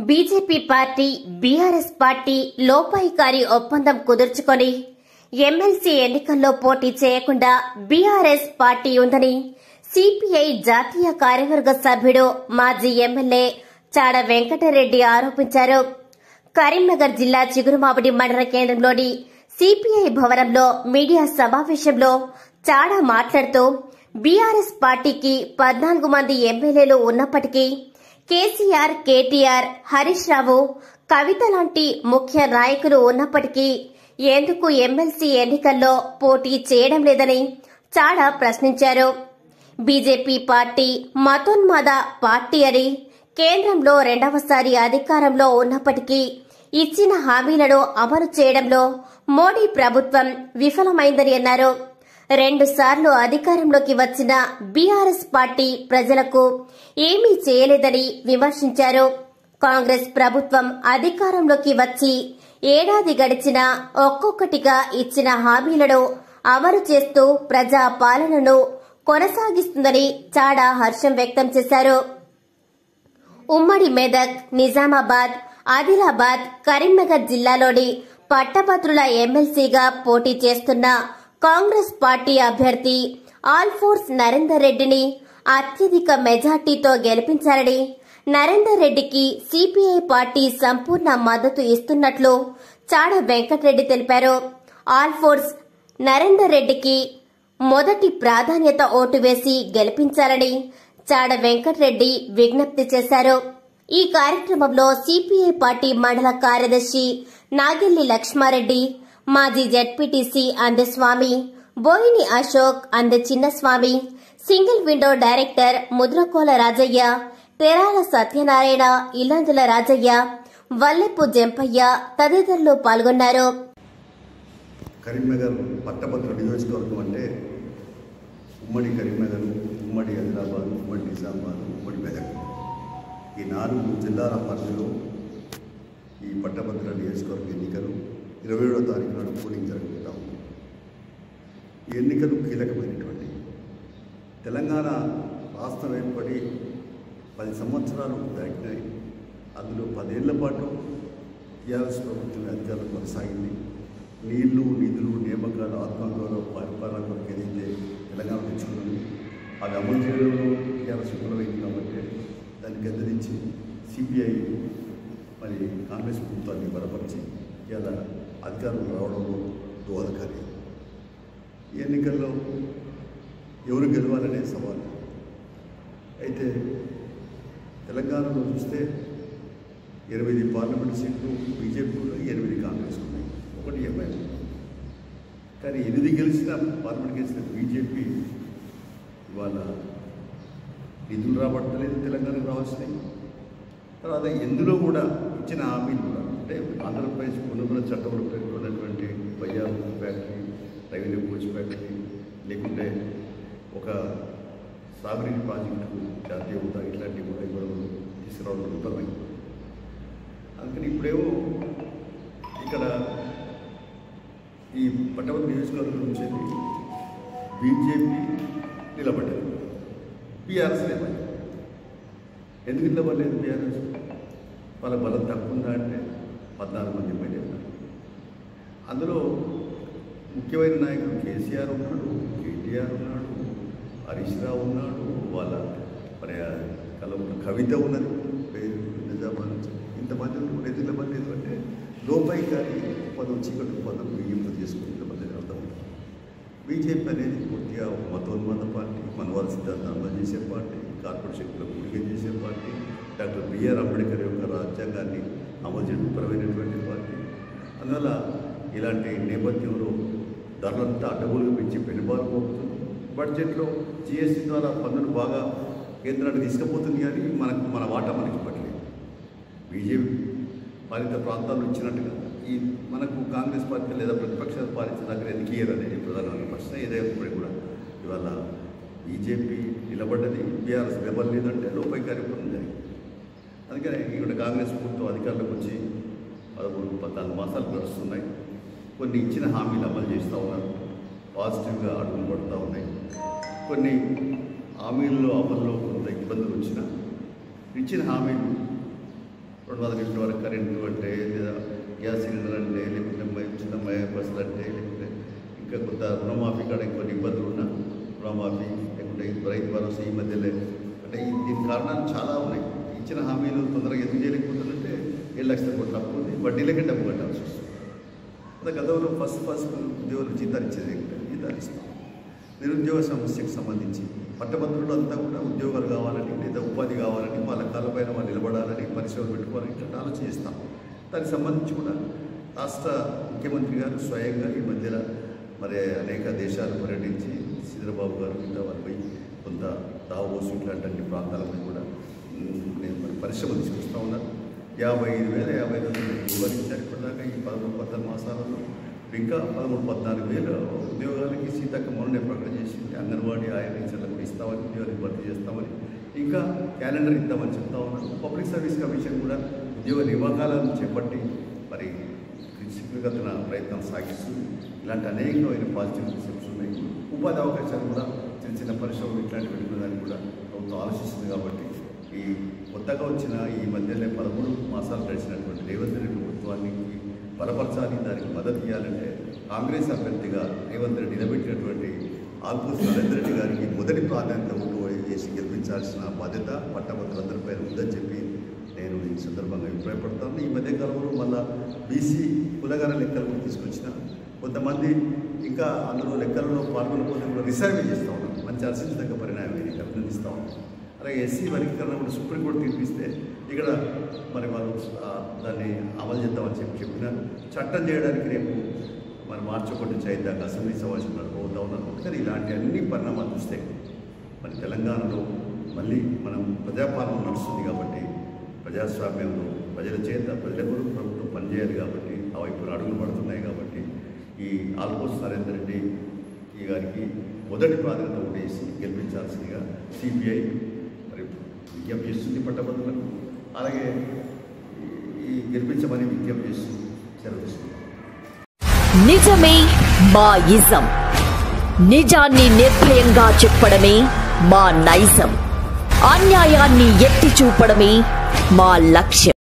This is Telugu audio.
బీజేపీ పార్టీ బీఆర్ఎస్ పార్టీ లోపాయికారి ఒప్పందం కుదుర్చుకొని ఎమ్మెల్సీ ఎన్నికల్లో పోటీ చేయకుండా బీఆర్ఎస్ పార్టీ ఉందని సిపిఐ జాతీయ కార్యవర్గ సభ్యుడు మాజీ ఎమ్మెల్యే చాడ వెంకటరెడ్డి ఆరోపించారు. కరీంనగర్ జిల్లా చిగురుమామిడి మండల కేంద్రంలోని సిపిఐ భవనంలో మీడియా సమావేశంలో చాడ మాట్లాడుతూ బీఆర్ఎస్ పార్టీకి 14 మంది ఎమ్మెల్యేలు ఉన్నప్పటికీ కేసీఆర్, కేటీఆర్, హరీష్ రావు, కవిత లాంటి ముఖ్య నాయకులు ఉన్నప్పటికీ ఎందుకు ఎమ్మెల్సీ ఎన్నికల్లో పోటీ చేయడం లేదని చాడ ప్రశ్నించారు. బీజేపీ పార్టీ మతోన్మాద పార్టీ అని, కేంద్రంలో రెండవసారి అధికారంలో ఉన్నప్పటికీ ఇచ్చిన హామీలను అమలు చేయడంలో మోడీ ప్రభుత్వం విఫలమైందని అన్నారు. 2 సార్లు అధికారంలోకి వచ్చిన బీఆర్ఎస్ పార్టీ ప్రజలకు ఏమీ చేయలేదని విమర్శించారు. కాంగ్రెస్ ప్రభుత్వం అధికారంలోకి వచ్చి ఏడాది గడిచినా ఒక్కొక్కటిగా ఇచ్చిన హామీలను అమలు చేస్తూ ప్రజా పాలనను కొనసాగిస్తుందని చాడ హర్షం వ్యక్తం చేశారు. ఉమ్మడి మెదక్, నిజామాబాద్, ఆదిలాబాద్, కరీంనగర్ జిల్లాలోని పట్టభద్రుల ఎమ్మెల్సీగా పోటీ చేస్తున్న కాంగ్రెస్ పార్టీ అభ్యర్థి ఆల్ఫోర్స్ నరేందర్ రెడ్డిని అత్యధిక మెజార్టీతో గెలిపించాలని, నరేందర్ రెడ్డికి సిపిఐ పార్టీ సంపూర్ణ మద్దతు ఇస్తున్నట్లు చాడ వెంకటరెడ్డి తెలిపారు. ఆల్ఫోర్స్ నరేందర్ రెడ్డికి మొదటి ప్రాధాన్యత ఓటు వేసి గెలిపించాలని చాడ వెంకటరెడ్డి విజ్ఞప్తి చేశారు. ఈ కార్యక్రమంలో సిపిఐ పార్టీ మండల కార్యదర్శి నాగెల్లి లక్ష్మారెడ్డి, మాజీ ZPTC Andaswamy, Boini Ashok, Anda Chinnaswamy, single window director Mudrakola Rajaiah, Terala Satyanarayana, Illandula Rajaiah, Vallepu Jampaiah తదితరులు పాల్గొన్నారు. కరీంనగర్ పట్టభద్రుల నియోజకవర్గం అంటే ఉమ్మడి కరీంనగర్, ఉమ్మడి ఆదిలాబాద్, ఉమ్మడి నిజామాబాద్, ఉమ్మడి మెదక్ ఈ 4 జిల్లాల పరిధిలో ఈ పట్టభద్రుల నియోజకవర్గ ఎన్నికలు 27వ తారీఖు నాడు పోలింగ్ జరుగుతూ ఉంది. ఈ ఎన్నికలు కీలకమైనటువంటి తెలంగాణ రాష్ట్రం ఏర్పడి 10 సంవత్సరాలు దాటినాయి. అందులో 10 ఏళ్ల పాటు టీఆర్ఎస్ ప్రభుత్వం అధికారులు కొనసాగింది. నీళ్లు, నిధులు, నియామకాలు, ఆత్మగౌరవ పరిపాలన కొరకు ఏదైతే తెలంగాణ తెచ్చుకున్నది అది అమలు చేయడంలో టీఆర్ఎస్ విఫలమైంది. కాబట్టి దాన్ని గద్దరించి సిపిఐ మరి కాంగ్రెస్ ప్రభుత్వాన్ని బలపరిచి ఇలా అధికారులు రావడంలో దోహదకారి. ఈ ఎన్నికల్లో ఎవరు గెలవాలనే సవాల్. అయితే తెలంగాణలో చూస్తే 8 పార్లమెంటు సీట్లు బీజేపీ కూడా, 8 కాంగ్రెస్ ఉన్నాయి, 1 ఎంఐఎం. కానీ 8 గెలిచిన పార్లమెంట్ గెలిచిన బీజేపీ ఇవాళ నిధులు రాబట్టలేదు, తెలంగాణకు రావాల్సినాయి. తర్వాత ఎందులో కూడా ఇచ్చిన హామీలు కూడా అంటే ఆంధ్రప్రదేశ్ పునరుద్ధరణ చట్టంలో ఉన్నటువంటి బయ్యార్ ఫ్యాక్టరీ, రెవెన్యూ కోచ్ ఫ్యాక్టరీ, లేకుంటే ఒక సాగునీటి ప్రాజెక్టు జాతీయ హోదా ఇట్లాంటివి కూడా ఇవ్వడం తీసుకురావడం విఫలమైంది. అందుకని ఇప్పుడేమో ఇక్కడ ఈ పట్టభద్రుల నియోజకవర్గం నుంచి బీజేపీ నిలబడ్డది, బీఆర్ఎస్ నిలబడ్డది. ఎందుకు నిలబడలేదు బీఆర్ఎస్? వాళ్ళ బలం తక్కువ ఉందా అంటే 14 మంది ఎమ్మెల్యే ఉన్నారు. అందులో ముఖ్యమైన నాయకుడు కేసీఆర్ ఉన్నాడు, కేటీఆర్ ఉన్నాడు, హరీష్ రావు ఉన్నాడు, వాళ్ళ మరి కవిత ఉన్నది పేరు నిజామాబాద్ నుంచి. ఇంతమంది కూడా ఎందుకు నిలబడలేదు అంటే లోపాయికారి పదం, చీకటి పదం బియ్యంతో చేసుకుని ఇంతమంది అర్థం. బీజేపీ అనేది పూర్తిగా మతోన్మాద పార్టీ, మనవాళ్ళ సిద్ధాంతం అమలు చేసే పార్టీ, కార్పొరేట్ శక్తులకు గురిక చేసే పార్టీ, డాక్టర్ బిఆర్ అంబేద్కర్ యొక్క రాజ్యాంగాన్ని అమలు చేయడం పరమైనటువంటి పార్టీ. అందువల్ల ఇలాంటి నేపథ్యంలో ధరలంతా అడ్డగోలుగా పెంచి పెనుబాలు పోతుంది. బడ్జెట్లో జిఎస్టీ ద్వారా పన్నులు బాగా కేంద్రానికి తీసుకుపోతుంది, కానీ మన వాటా మనకి ఇవ్వట్లేదు. బీజేపీ పాలిత ప్రాంతాల్లో ఇచ్చినట్టుగా ఈ మనకు కాంగ్రెస్ పార్టీ లేదా ప్రతిపక్షాలు పాలించిన దగ్గర ఎందుకు ఇయ్యరనేది ప్రధానమైన ప్రశ్న. ఏదైనప్పుడు కూడా ఇవాళ బీజేపీ నిలబడ్డది, బీఆర్ఎస్ నిలబడలేదంటే లోపాయికారి జరిగింది. అందుకని ఇక్కడ కాంగ్రెస్ ప్రభుత్వం అధికారులకు వచ్చి 13-14 మాసాలు గడుస్తున్నాయి. కొన్ని ఇచ్చిన హామీలు అమలు చేస్తూ ఉన్నారు, పాజిటివ్గా అడుగులు పడుతూ ఉన్నాయి. కొన్ని హామీల్లో అమల్లో కొంత ఇబ్బందులు వచ్చినా ఇచ్చిన హామీలు 200 యూనిట్ల వరకు కరెంటు అంటే, లేదా గ్యాస్ సిలిండర్ అంటే, లేకపోతే చిన్న బస్సులు అంటే, లేకపోతే ఇంకా కొంత రుణమాఫీ కాడ కొన్ని ఇబ్బందులు ఉన్నా రుణమాఫీ, లేకుంటే రైతు భరోసా ఈ మధ్యలో అంటే దీని కారణాలు చాలా ఉన్నాయి. ఇచ్చిన హామీలు తొందరగా ఎందుకు చేయలేకపోతుందంటే 7 లక్షల కోట్ల అప్పు ఉంది, వడ్డీలకే డబ్బు కట్టాల్సి వస్తుంది. అదే గతంలో ఫస్ట్ ఉద్యోగులకు జీతాలు ఇచ్చేది జీతాలు ఇస్తాం. నిరుద్యోగ సమస్యకు సంబంధించి పట్టభద్రులు అంతా కూడా ఉద్యోగాలు కావాలని, లేదా ఉపాధి కావాలని, వాళ్ళ కాళ్ళపైన వాళ్ళు నిలబడాలని, పరిశ్రమలు పెట్టుకోవాలని ఇట్లా ఆలోచన చేస్తాం. దానికి సంబంధించి కూడా రాష్ట్ర ముఖ్యమంత్రి గారు స్వయంగా ఈ మధ్యన మరి అనేక దేశాలు పర్యటించి చంద్రబాబు గారు మిగతా వారు పోయి కొంత దావోస్ ఇట్లాంటి ప్రాంతాలపై కూడా నేను మరి పరిశ్రమలు తీసుకొస్తూ ఉన్నాను. 55,000 వివరించారు ఇప్పటిదాకా ఈ 13-14 మాసాలలో. ఇంకా 13-14,000 ఉద్యోగాలకి సీతక్క మొన్నే ప్రకటన చేసింది. అంగన్వాడీ ఆయా టీచర్లకు కూడా ఇస్తామని, ఉద్యోగాలకు భర్తీ చేస్తామని, ఇంకా క్యాలెండర్ ఇస్తామని చెప్తా ఉన్నాను. పబ్లిక్ సర్వీస్ కమిషన్ కూడా ఉద్యోగ నియామకాలను చేపట్టి మరి శీఘ్రగతిన ప్రయత్నం సాగిస్తుంది. ఇలాంటి అనేకమైన పాజిటివ్ రిజల్ట్స్ ఉన్నాయి. ఉపాధి అవకాశాలు కూడా చిన్న పరిశ్రమలు ఇట్లాంటి పెట్టుకోవడానికి కూడా ప్రభుత్వం ఆలోచిస్తుంది. కాబట్టి ఈ కొత్తగా వచ్చిన ఈ మధ్యలో 13 మాసాలు గడిచినటువంటి రేవంత్ రెడ్డి ప్రభుత్వానికి బలపరచాలి, దానికి మద్దతు ఇవ్వాలంటే కాంగ్రెస్ అభ్యర్థిగా రేవంత్ రెడ్డి నిలబెట్టినటువంటి ఆల్పోస్ నరేంద్ర రెడ్డి గారికి మొదటి ప్రాధాన్యత ఓటు వేసి గెలిపించాల్సిన బాధ్యత పట్టభద్రులందరిపై ఉందని చెప్పి నేను ఈ సందర్భంగా అభిప్రాయపడతాను. ఈ మధ్యకాలంలో మళ్ళా బీసీ కులగర లెక్కలు కూడా తీసుకొచ్చిన కొంతమంది ఇంకా అందులో లెక్కలలో పాల్గొనకపోతే కూడా రిసర్వే చేస్తూ ఉన్నాం. మంచి హర్షించదగ్గ పరిణామం ఇది, అభినందిస్తూ ఉన్నాం. అలాగే ఎస్సీ వర్గీకరణ కూడా సుప్రీంకోర్టు తీర్పిస్తే ఇక్కడ మరి వాళ్ళు దాన్ని అమలు చేద్దామని చెప్పినారు. చట్టం చేయడానికి రేపు మరి మార్చి 1 నుంచి 5 దాకా అసెంబ్లీ సమావేశం నడుపుతూ ఉన్నారు. కానీ ఇలాంటి అన్ని పరిణామాలు చూస్తే మరి తెలంగాణలో మళ్ళీ మనం ప్రజాపాలన నడుస్తుంది. కాబట్టి ప్రజాస్వామ్యంలో ప్రజల చేత ప్రజలకు ప్రభుత్వం పనిచేయాలి. కాబట్టి ఆ వైపు అడుగులు పడుతున్నాయి. కాబట్టి ఈ ఆల్పోస్ నరేందర్ రెడ్డి గారికి మొదటి ప్రాధాన్యత ఓటేసి గెలిపించాల్సిందిగా సిపిఐ మరి విజ్ఞప్తి చేస్తుంది పట్టభద్రులకు. అలాగే ఈ గెలిపించమని విజ్ఞప్తి చేస్తూ సెలవుస్తుంది. నిజమే మా ఇజం, నిజాన్ని నిర్భయంగా చెప్పడమే మా నైజం, అన్యాయాన్ని ఎత్తి చూపడమే మా లక్ష్యం.